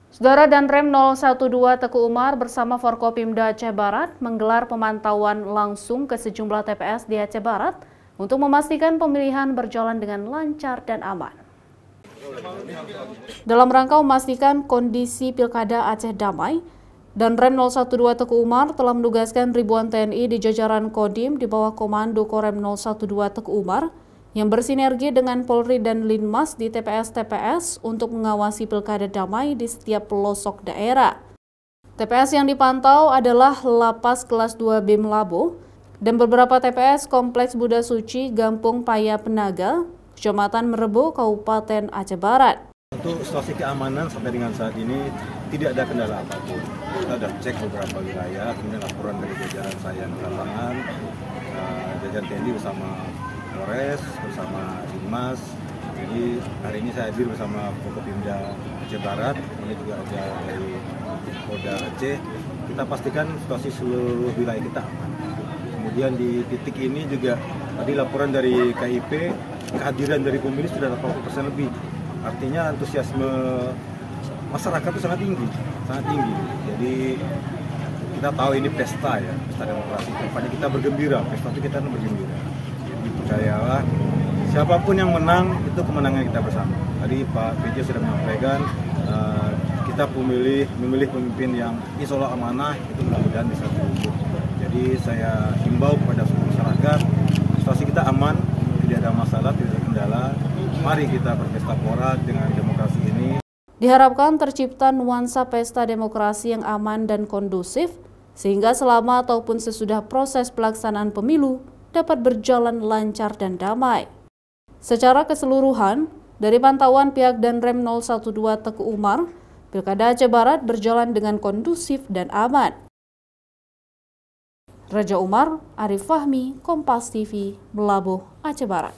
Saudara Danrem 012 Teguh Umar bersama Forkopimda Aceh Barat menggelar pemantauan langsung ke sejumlah TPS di Aceh Barat untuk memastikan pemilihan berjalan dengan lancar dan aman. Dalam rangka memastikan kondisi Pilkada Aceh damai, Danrem 012 Teguh Umar telah menugaskan ribuan TNI di jajaran Kodim di bawah Komando Korem 012 Teguh Umar yang bersinergi dengan Polri dan Linmas di TPS-TPS untuk mengawasi Pilkada damai di setiap pelosok daerah. TPS yang dipantau adalah Lapas Kelas 2 BIM Labo dan beberapa TPS Kompleks Buddha Suci Gampung Paya Penaga, Kecamatan Merebu, Kabupaten Aceh Barat. Untuk situasi keamanan sampai dengan saat ini tidak ada kendala apapun. Kita sudah cek beberapa wilayah, kemudian laporan dari jajaran saya di lapangan, jajaran TNI bersama Polres, bersama Linmas. Jadi hari ini saya hadir bersama Forkopimda Aceh Barat, ini juga ada dari Polda Aceh. Kita pastikan situasi seluruh wilayah kita aman. Kemudian di titik ini juga tadi laporan dari KIP, kehadiran dari pemilih sudah 80% lebih. Artinya antusiasme masyarakat itu sangat tinggi, sangat tinggi. Jadi kita tahu ini pesta ya, pesta demokrasi. Tempatnya kita bergembira, pesta itu kita bergembira. Jadi percayalah, siapapun yang menang itu kemenangan kita bersama. Tadi Pak PJ sudah menyampaikan kita memilih pemimpin yang insya Allah amanah, itu mudah-mudahan bisa terwujud. Jadi saya himbau kepada seluruh masyarakat, situasi kita aman, tidak ada masalah, tidak ada kendala. Mari kita berpesta pora dengan demokrasi ini. Diharapkan tercipta nuansa pesta demokrasi yang aman dan kondusif, sehingga selama ataupun sesudah proses pelaksanaan pemilu dapat berjalan lancar dan damai. Secara keseluruhan, dari pantauan pihak Danrem 012 Teguh Umar, Pilkada Aceh Barat berjalan dengan kondusif dan aman. Raja Umar, Arif Fahmi, Kompas TV, Melabuh, Aceh Barat.